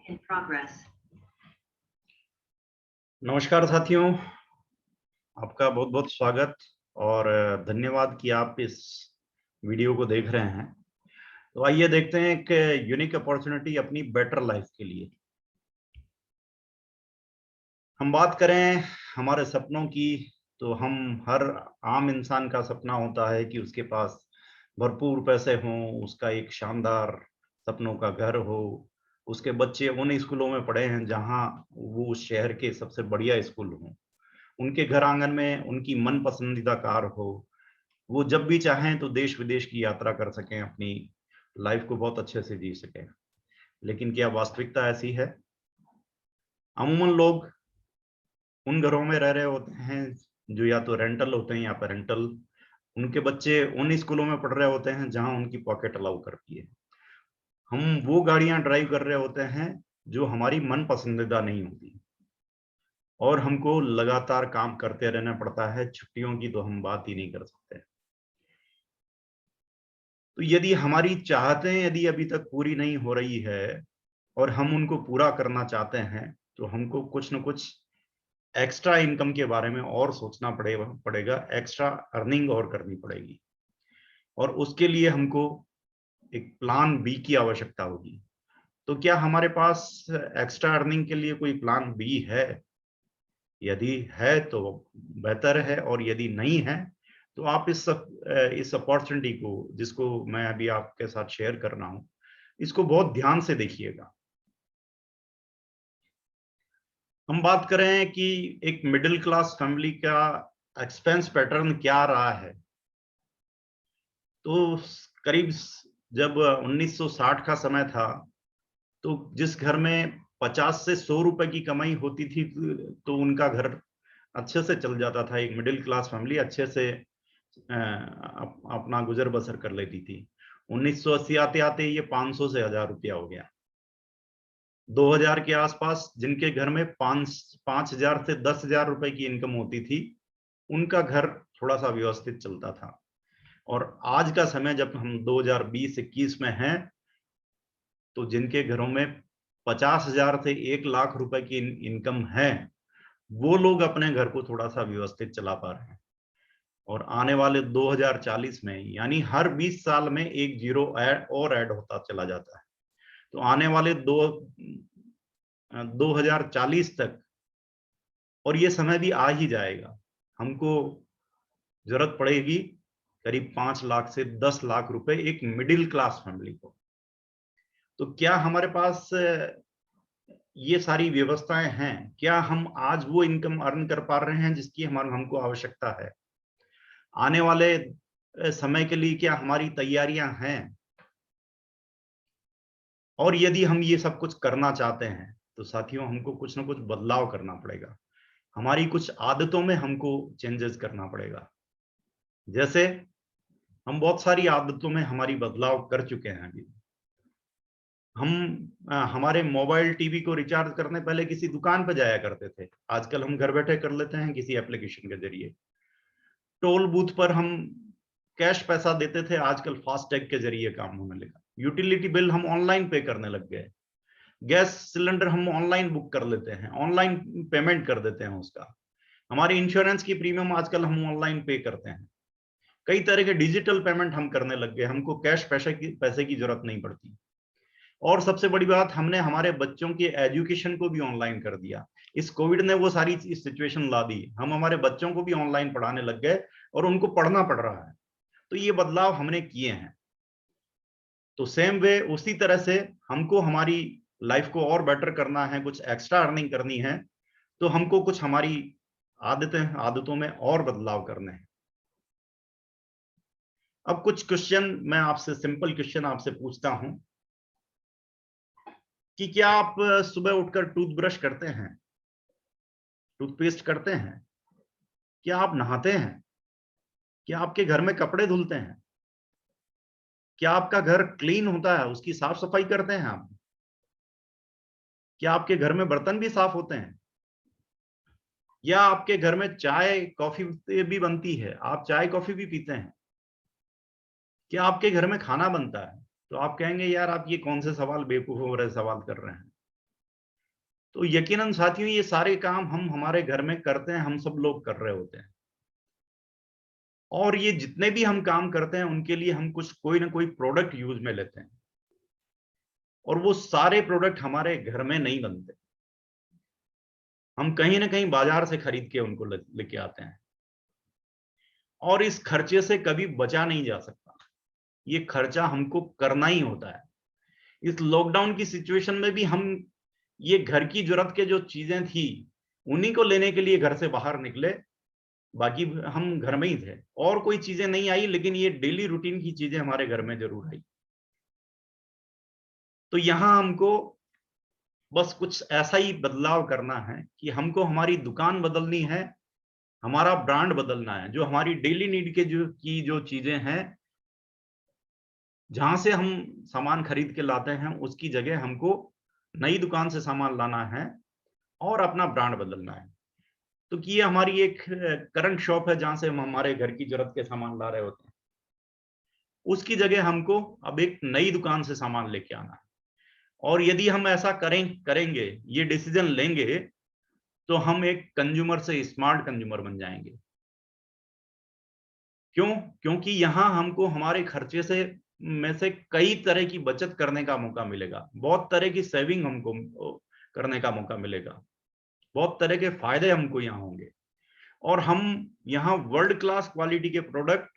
in progress. नमस्कार साथियों, आपका बहुत बहुत स्वागत और धन्यवाद कि आप इस वीडियो को देख रहे हैं। तो आइए देखते हैं एक यूनिक अपॉर्चुनिटी अपनी बेटर लाइफ के लिए। हम बात करें हमारे सपनों की, तो हम हर आम इंसान का सपना होता है कि उसके पास भरपूर पैसे हों, उसका एक शानदार सपनों का घर हो, उसके बच्चे उन स्कूलों में पढ़े हैं जहां वो उस शहर के सबसे बढ़िया स्कूल हों, उनके घर आंगन में उनकी मन पसंदीदा कार हो, वो जब भी चाहें तो देश विदेश की यात्रा कर सकें, अपनी लाइफ को बहुत अच्छे से जी सकें। लेकिन क्या वास्तविकता ऐसी है? अमूमन लोग उन घरों में रह रहे होते हैं जो या तो रेंटल होते हैं या पेरेंटल। उनके बच्चे उन स्कूलों में पढ़ रहे होते हैं जहां उनकी पॉकेट अलाउ करती है। हम वो गाड़ियां ड्राइव कर रहे होते हैं जो हमारी मन पसंदीदा नहीं होती, और हमको लगातार काम करते रहना पड़ता है। छुट्टियों की तो हम बात ही नहीं कर सकते। तो यदि हमारी चाहतें यदि अभी तक पूरी नहीं हो रही है और हम उनको पूरा करना चाहते हैं, तो हमको कुछ न कुछ एक्स्ट्रा इनकम के बारे में और सोचना पड़ेगा, एक्स्ट्रा अर्निंग और करनी पड़ेगी, और उसके लिए हमको एक प्लान बी की आवश्यकता होगी। तो क्या हमारे पास एक्स्ट्रा अर्निंग के लिए कोई प्लान बी है? यदि है तो बेहतर है, और यदि नहीं है तो आप इस अपॉर्चुनिटी को, जिसको मैं अभी आपके साथ शेयर कर रहा हूं, इसको बहुत ध्यान से देखिएगा। हम बात करें कि एक मिडिल क्लास फैमिली का एक्सपेंस पैटर्न क्या रहा है, तो करीब जब 1960 का समय था, तो जिस घर में 50 से 100 रुपए की कमाई होती थी, तो उनका घर अच्छे से चल जाता था। एक मिडिल क्लास फैमिली अच्छे से अपना गुजर बसर कर लेती थी। 1980 आते आते ये 500 से 1000 रुपया हो गया। 2000 के आसपास जिनके घर में 5,000 से 10,000 रुपए की इनकम होती थी, उनका घर थोड़ा सा व्यवस्थित चलता था। और आज का समय जब हम 2020-21 में हैं, तो जिनके घरों में 50,000 से 1,00,000 रुपए की इनकम है, वो लोग अपने घर को थोड़ा सा व्यवस्थित चला पा रहे हैं। और आने वाले 2040 में, यानी हर 20 साल में एक जीरो और ऐड होता चला जाता है। तो आने वाले 2040 तक, और ये समय भी आ ही जाएगा, हमको जरूरत पड़ेगी करीब 5 लाख से 10 लाख रुपए एक मिडिल क्लास फैमिली को। तो क्या हमारे पास ये सारी व्यवस्थाएं हैं? क्या हम आज वो इनकम अर्न कर पा रहे हैं जिसकी हमको आवश्यकता है? आने वाले समय के लिए क्या हमारी तैयारियां हैं? और यदि हम ये सब कुछ करना चाहते हैं, तो साथियों हमको कुछ ना कुछ बदलाव करना पड़ेगा। हमारी कुछ आदतों में हमको चेंजेस करना पड़ेगा। जैसे हम बहुत सारी आदतों में हमारी बदलाव कर चुके हैं अभी। हम हमारे मोबाइल टीवी को रिचार्ज करने पहले किसी दुकान पर जाया करते थे, आजकल हम घर बैठे कर लेते हैं किसी एप्लीकेशन के जरिए। टोल बूथ पर हम कैश पैसा देते थे, आजकल फास्टैग के जरिए काम होने लगा। यूटिलिटी बिल हम ऑनलाइन पे करने लग गए। गैस सिलेंडर हम ऑनलाइन बुक कर लेते हैं, ऑनलाइन पेमेंट कर देते हैं उसका। हमारी इंश्योरेंस की प्रीमियम आजकल हम ऑनलाइन पे करते हैं। कई तरह के डिजिटल पेमेंट हम करने लग गए, हमको कैश पैसे की जरूरत नहीं पड़ती। और सबसे बड़ी बात, हमने हमारे बच्चों के एजुकेशन को भी ऑनलाइन कर दिया। इस कोविड ने वो सारी सिचुएशन ला दी, हम हमारे बच्चों को भी ऑनलाइन पढ़ाने लग गए और उनको पढ़ना पड़ रहा है। तो ये बदलाव हमने किए हैं। तो सेम वे, उसी तरह से हमको हमारी लाइफ को और बेटर करना है, कुछ एक्स्ट्रा अर्निंग करनी है, तो हमको कुछ हमारी आदतों में और बदलाव करने हैं। अब कुछ क्वेश्चन मैं आपसे, सिंपल क्वेश्चन आपसे पूछता हूं कि क्या आप सुबह उठकर टूथब्रश करते हैं, टूथपेस्ट करते हैं? क्या आप नहाते हैं? क्या आपके घर में कपड़े धुलते हैं? क्या आपका घर क्लीन होता है, उसकी साफ सफाई करते हैं आप? क्या आपके घर में बर्तन भी साफ होते हैं? या आपके घर में चाय कॉफी भी बनती है, आप चाय कॉफी भी पीते हैं? क्या आपके घर में खाना बनता है? तो आप कहेंगे यार आप ये कौन से सवाल, बेवकूफ हो रहे सवाल कर रहे हैं। तो यकीनन साथियों ये सारे काम हम हमारे घर में करते हैं, हम सब लोग कर रहे होते हैं, और ये जितने भी हम काम करते हैं उनके लिए हम कुछ कोई ना कोई प्रोडक्ट यूज में लेते हैं, और वो सारे प्रोडक्ट हमारे घर में नहीं बनते, हम कहीं ना कहीं बाजार से खरीद के उनको लेके आते हैं, और इस खर्चे से कभी बचा नहीं जा सकता, ये खर्चा हमको करना ही होता है। इस लॉकडाउन की सिचुएशन में भी हम ये घर की जरूरत के जो चीजें थी उन्हीं को लेने के लिए घर से बाहर निकले, बाकी हम घर में ही थे, और कोई चीजें नहीं आई, लेकिन ये डेली रूटीन की चीजें हमारे घर में जरूर आई। तो यहां हमको बस कुछ ऐसा ही बदलाव करना है कि हमको हमारी दुकान बदलनी है, हमारा ब्रांड बदलना है, जो हमारी डेली नीड के जो चीजें हैं, जहां से हम सामान खरीद के लाते हैं, उसकी जगह हमको नई दुकान से सामान लाना है और अपना ब्रांड बदलना है। तो कि ये हमारी एक करंट शॉप है जहां से हम हमारे घर की जरूरत के सामान ला रहे होते हैं, उसकी जगह हमको अब एक नई दुकान से सामान लेके आना है। और यदि हम ऐसा करेंगे, ये डिसीजन लेंगे, तो हम एक कंज्यूमर से स्मार्ट कंज्यूमर बन जाएंगे। क्यों? क्योंकि यहां हमको हमारे खर्चे से में से कई तरह की बचत करने का मौका मिलेगा, बहुत तरह की सेविंग हमको करने का मौका मिलेगा, बहुत तरह के फायदे हमको यहाँ होंगे, और हम यहाँ वर्ल्ड क्लास क्वालिटी के प्रोडक्ट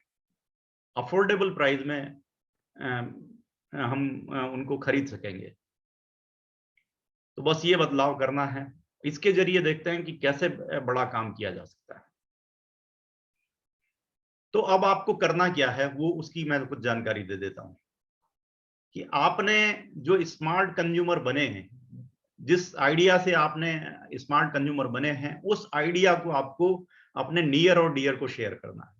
अफोर्डेबल प्राइस में हम उनको खरीद सकेंगे। तो बस ये बदलाव करना है, इसके जरिए देखते हैं कि कैसे बड़ा काम किया जा सकता है। तो अब आपको करना क्या है, वो उसकी मैं कुछ जानकारी दे देता हूं कि आपने जो स्मार्ट कंज्यूमर बने हैं, जिस आइडिया से आपने स्मार्ट कंज्यूमर बने हैं, उस आइडिया को आपको अपने नियर और डियर को शेयर करना है।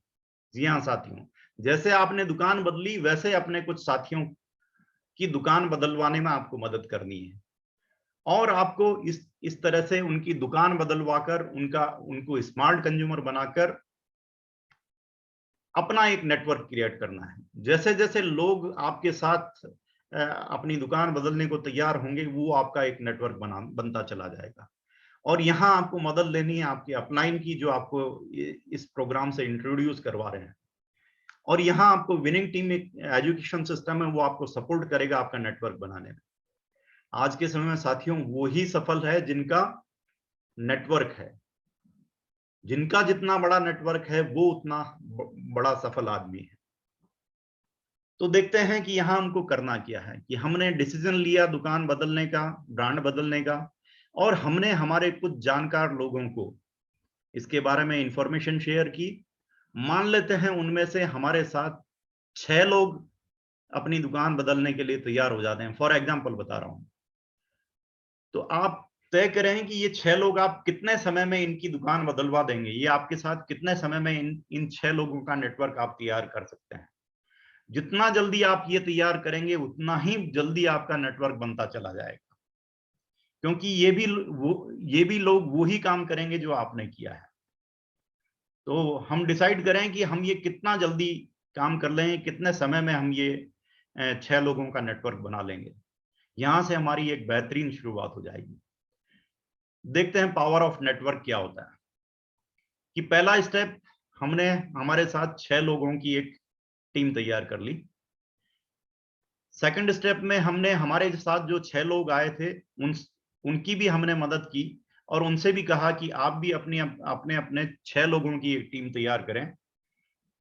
जी हाँ साथियों, जैसे आपने दुकान बदली, वैसे अपने कुछ साथियों की दुकान बदलवाने में आपको मदद करनी है, और आपको इस तरह से उनकी दुकान बदलवाकर उनको स्मार्ट कंज्यूमर बनाकर अपना एक नेटवर्क क्रिएट करना है। जैसे जैसे लोग आपके साथ अपनी दुकान बदलने को तैयार होंगे, वो आपका एक नेटवर्क बनता चला जाएगा। और यहाँ आपको मदद लेनी है आपके अपलाइन की, जो आपको इस प्रोग्राम से इंट्रोड्यूस करवा रहे हैं, और यहाँ आपको विनिंग टीम एक एजुकेशन सिस्टम है, वो आपको सपोर्ट करेगा आपका नेटवर्क बनाने में। आज के समय में साथियों वो ही सफल है जिनका नेटवर्क है, जिनका जितना बड़ा नेटवर्क है वो उतना बड़ा सफल आदमी है। तो देखते हैं कि यहाँ हमको करना क्या है, कि हमने डिसीजन लिया दुकान बदलने का, ब्रांड बदलने का, और हमने हमारे कुछ जानकार लोगों को इसके बारे में इंफॉर्मेशन शेयर की। मान लेते हैं उनमें से हमारे साथ 6 लोग अपनी दुकान बदलने के लिए तैयार हो जाते हैं, फॉर एग्जाम्पल बता रहा हूं। तो आप तय करें कि ये 6 लोग आप कितने समय में इनकी दुकान बदलवा देंगे, ये आपके साथ कितने समय में इन 6 लोगों का नेटवर्क आप तैयार कर सकते हैं। जितना जल्दी आप ये तैयार करेंगे, उतना ही जल्दी आपका नेटवर्क बनता चला जाएगा, क्योंकि ये भी लोग वो ही काम करेंगे जो आपने किया है। तो हम डिसाइड करें कि हम ये कितना जल्दी काम कर लें, कितने समय में हम ये 6 लोगों का नेटवर्क बना लेंगे। यहां से हमारी एक बेहतरीन शुरुआत हो जाएगी। देखते हैं पावर ऑफ नेटवर्क क्या होता है। कि पहला स्टेप, हमने हमारे साथ 6 लोगों की एक टीम तैयार कर ली। सेकंड स्टेप में हमने हमारे साथ जो 6 लोग आए थे, उनकी भी हमने मदद की, और उनसे भी कहा कि आप भी अपने अपने 6 लोगों की एक टीम तैयार करें।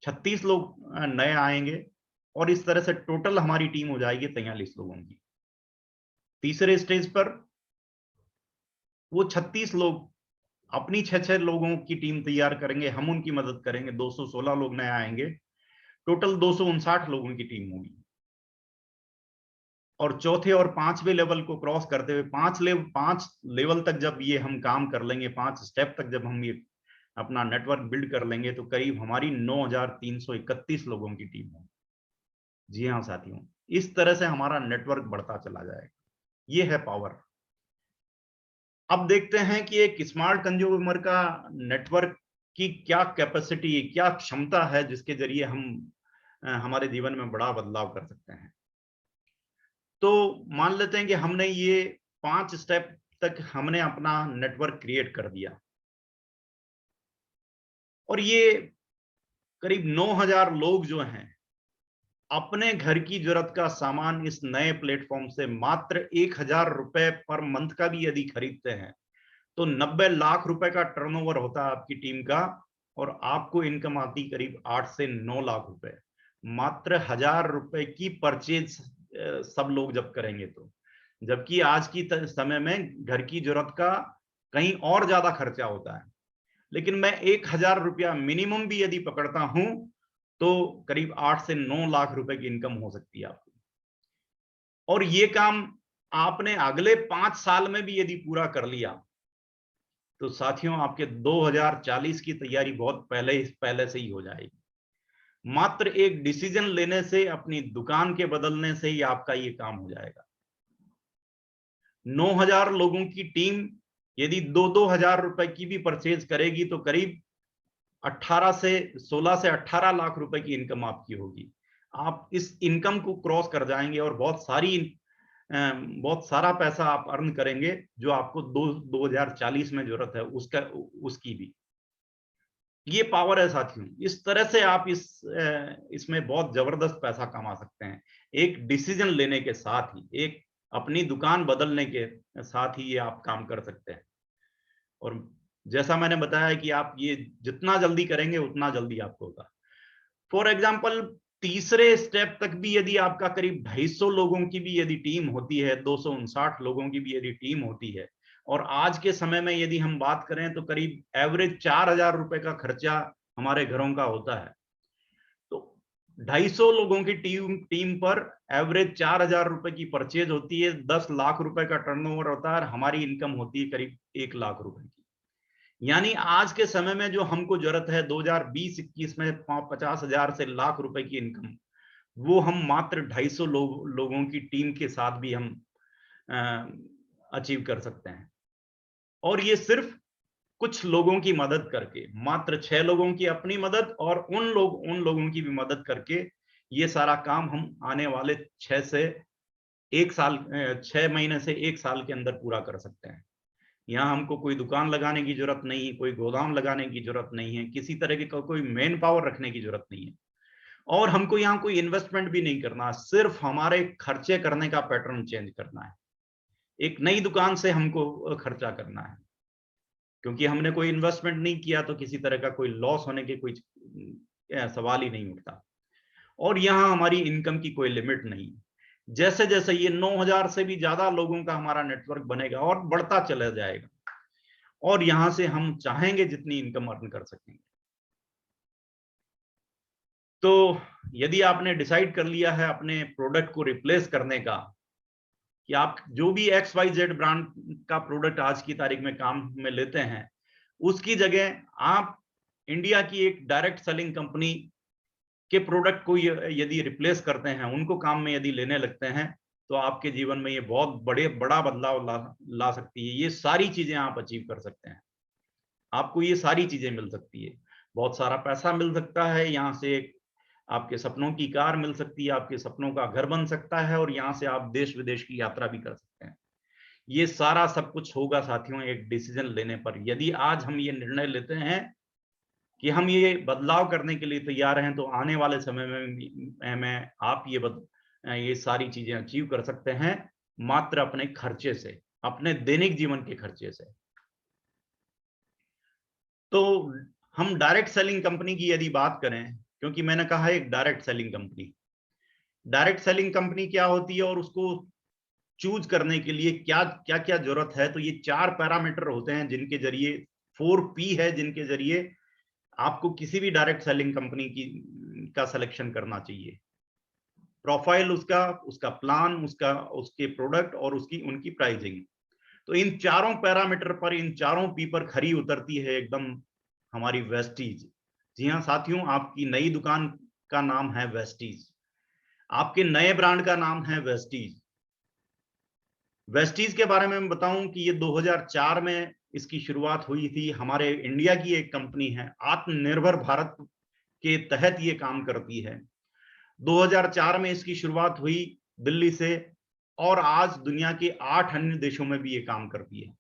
36 लोग नए आएंगे, और इस तरह से टोटल हमारी टीम हो जाएगी 43 लोगों की। तीसरे स्टेज पर वो 36 लोग अपनी 6-6 लोगों की टीम तैयार करेंगे, हम उनकी मदद करेंगे, 216 लोग नए आएंगे, टोटल 259 लोगों की टीम होगी। और चौथे और पांचवें लेवल को क्रॉस करते हुए 5 लेवल तक जब ये हम काम कर लेंगे, 5 स्टेप तक जब हम ये अपना नेटवर्क बिल्ड कर लेंगे, तो करीब हमारी 9,331 लोगों की टीम होगी। जी हाँ साथियों, इस तरह से हमारा नेटवर्क बढ़ता चला जाएगा। ये है पावर। अब देखते हैं कि एक स्मार्ट कंज्यूमर का नेटवर्क की क्या कैपेसिटी, क्या क्षमता है, जिसके जरिए हम हमारे जीवन में बड़ा बदलाव कर सकते हैं। तो मान लेते हैं कि हमने ये 5 स्टेप तक हमने अपना नेटवर्क क्रिएट कर दिया और ये करीब 9,000 लोग जो हैं अपने घर की जरूरत का सामान इस नए प्लेटफॉर्म से मात्र 1,000 रुपए पर मंथ का भी यदि खरीदते हैं तो 90 लाख रुपए का टर्नओवर होता है आपकी टीम का और आपको इनकम आती करीब 8 से 9 लाख रुपए मात्र 1,000 रुपए की परचेज सब लोग जब करेंगे तो। जबकि आज की समय में घर की जरूरत का कहीं और ज्यादा खर्चा होता है, लेकिन मैं 1,000 रुपया मिनिमम भी यदि पकड़ता हूं तो करीब 8 से 9 लाख रुपए की इनकम हो सकती है आपको। और ये काम आपने अगले 5 साल में भी यदि पूरा कर लिया तो साथियों आपके 2040 की तैयारी बहुत पहले से ही हो जाएगी। मात्र एक डिसीजन लेने से, अपनी दुकान के बदलने से ही आपका ये काम हो जाएगा। 9,000 लोगों की टीम यदि 2-2 हजार रुपए की भी परचेज करेगी तो करीब 16 से 18 लाख रुपए की इनकम आपकी होगी। आप इस इनकम को क्रॉस कर जाएंगे और बहुत सारा पैसा आप अर्न करेंगे जो आपको 2040 में जरूरत है उसकी भी। ये पावर है साथियों। इस तरह से आप इसमें बहुत जबरदस्त पैसा कमा सकते हैं एक डिसीजन लेने के साथ ही, एक अपनी दुकान बदलने के साथ ही ये आप काम कर सकते हैं। और जैसा मैंने बताया कि आप ये जितना जल्दी करेंगे उतना जल्दी आपको होगा। फॉर एग्जाम्पल तीसरे स्टेप तक भी यदि आपका करीब 250 लोगों की भी यदि टीम होती है, 259 लोगों की भी यदि टीम होती है और आज के समय में यदि हम बात करें तो करीब एवरेज 4,000 रुपए का खर्चा हमारे घरों का होता है, तो 250 लोगों की टीम पर एवरेज 4,000 रुपए की परचेज होती है, 10 लाख रुपए का टर्नओवर होता है और हमारी इनकम होती है करीब 1 लाख रुपए की। यानी आज के समय में जो हमको जरूरत है 2020-21 में 50,000 से लाख रुपए की इनकम, वो हम मात्र 250 लोगों की टीम के साथ भी हम अचीव कर सकते हैं। और ये सिर्फ कुछ लोगों की मदद करके, मात्र 6 लोगों की अपनी मदद और उन लोगों की भी मदद करके ये सारा काम हम आने वाले 6 महीने से 1 साल के अंदर पूरा कर सकते हैं। यहाँ हमको कोई दुकान लगाने की जरूरत नहीं है, कोई गोदाम लगाने की जरूरत नहीं है, किसी तरह की कोई मेन पावर रखने की जरूरत नहीं है और हमको यहाँ कोई इन्वेस्टमेंट भी नहीं करना, सिर्फ हमारे खर्चे करने का पैटर्न चेंज करना है। एक नई दुकान से हमको खर्चा करना है, क्योंकि हमने कोई इन्वेस्टमेंट नहीं किया तो किसी तरह का कोई लॉस होने के कोई सवाल ही नहीं उठता। और यहाँ हमारी इनकम की कोई लिमिट नहीं। जैसे जैसे ये 9,000 से भी ज्यादा लोगों का हमारा नेटवर्क बनेगा और बढ़ता चला जाएगा और यहां से हम चाहेंगे जितनी इनकम अर्न कर सकेंगे। तो यदि आपने डिसाइड कर लिया है अपने प्रोडक्ट को रिप्लेस करने का, कि आप जो भी XYZ ब्रांड का प्रोडक्ट आज की तारीख में काम में लेते हैं, उसकी जगह आप इंडिया की एक डायरेक्ट सेलिंग कंपनी के प्रोडक्ट को यदि रिप्लेस करते हैं, उनको काम में यदि लेने लगते हैं, तो आपके जीवन में ये बहुत बड़ा बदलाव ला सकती है। ये सारी चीजें आप अचीव कर सकते हैं, आपको ये सारी चीजें मिल सकती है। बहुत सारा पैसा मिल सकता है, यहाँ से आपके सपनों की कार मिल सकती है, आपके सपनों का घर बन सकता है और यहाँ से आप देश विदेश की यात्रा भी कर सकते हैं। ये सारा सब कुछ होगा साथियों एक डिसीजन लेने पर। यदि आज हम ये निर्णय लेते हैं कि हम ये बदलाव करने के लिए तैयार हैं, तो आने वाले समय में आप ये सारी चीजें अचीव कर सकते हैं मात्र अपने खर्चे से, अपने दैनिक जीवन के खर्चे से। तो हम डायरेक्ट सेलिंग कंपनी की यदि बात करें, क्योंकि मैंने कहा एक डायरेक्ट सेलिंग कंपनी क्या होती है और उसको चूज करने के लिए क्या क्या जरूरत है, तो ये 4 पैरामीटर होते हैं जिनके जरिए 4P है, जिनके जरिए आपको किसी भी डायरेक्ट सेलिंग कंपनी का सिलेक्शन करना चाहिए। प्रोफाइल उसका प्लान, उसके प्रोडक्ट और उनकी प्राइसिंग। तो इन चारों पैरामीटर पर, इन चारों पी पर खरी उतरती है एकदम हमारी वेस्टीज। जी हाँ साथियों, आपकी नई दुकान का नाम है वेस्टीज, आपके नए ब्रांड का नाम है वेस्टीज। वेस्टीज के बारे में मैं बताऊं कि ये 2004 में इसकी शुरुआत हुई थी। हमारे इंडिया की एक कंपनी है, आत्मनिर्भर भारत के तहत ये काम करती है। 2004 में इसकी शुरुआत हुई दिल्ली से और आज दुनिया के 8 अन्य देशों में भी ये काम करती है।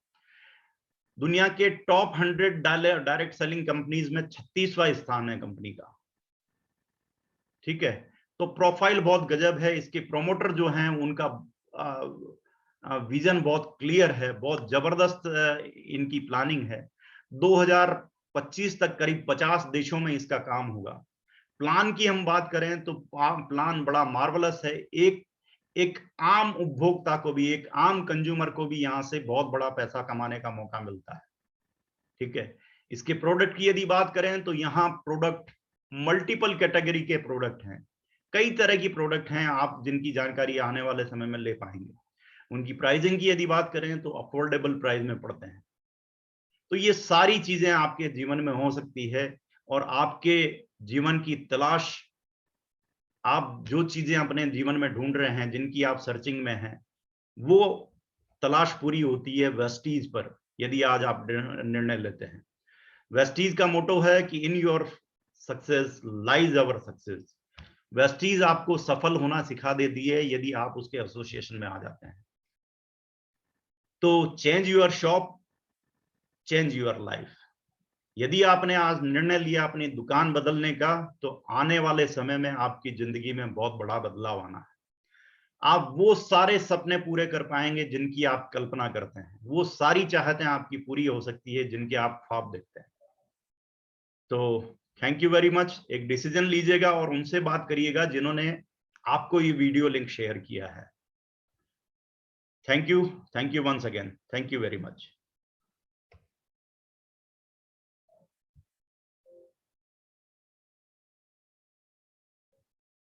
दुनिया के टॉप 100 डायरेक्ट सेलिंग कंपनीज में 36वां स्थान है कंपनी का। ठीक है, तो प्रोफाइल बहुत गजब है। इसके प्रोमोटर जो हैं उनका विजन बहुत क्लियर है, बहुत जबरदस्त इनकी प्लानिंग है। 2025 तक करीब 50 देशों में इसका काम होगा। प्लान की हम बात करें तो प्लान बड़ा मार्वलस है। एक आम उपभोक्ता को भी, एक आम कंज्यूमर को भी यहां से बहुत बड़ा पैसा कमाने का मौका मिलता है। ठीक है, इसके प्रोडक्ट की यदि बात करें तो यहाँ प्रोडक्ट मल्टीपल कैटेगरी के प्रोडक्ट हैं, कई तरह की प्रोडक्ट हैं, आप जिनकी जानकारी आने वाले समय में ले पाएंगे। उनकी प्राइसिंग की यदि बात करें तो अफोर्डेबल प्राइस में पड़ते हैं। तो ये सारी चीजें आपके जीवन में हो सकती है, और आपके जीवन की तलाश, आप जो चीजें अपने जीवन में ढूंढ रहे हैं, जिनकी आप सर्चिंग में हैं, वो तलाश पूरी होती है वेस्टीज पर, यदि आज आप निर्णय लेते हैं। वेस्टीज का मोटो है कि in your success lies our success. Vestige आपको सफल होना सिखा देती है यदि आप उसके एसोसिएशन में आ जाते हैं। तो change your shop, change your life. यदि आपने आज निर्णय लिया अपनी दुकान बदलने का, तो आने वाले समय में आपकी जिंदगी में बहुत बड़ा बदलाव आना है। आप वो सारे सपने पूरे कर पाएंगे जिनकी आप कल्पना करते हैं, वो सारी चाहतें आपकी पूरी हो सकती है जिनके आप ख्वाब देखते हैं। तो थैंक यू वेरी मच। एक डिसीजन लीजिएगा और उनसे बात करिएगा जिन्होंने आपको ये वीडियो लिंक शेयर किया है। Thank you once again, thank you very much.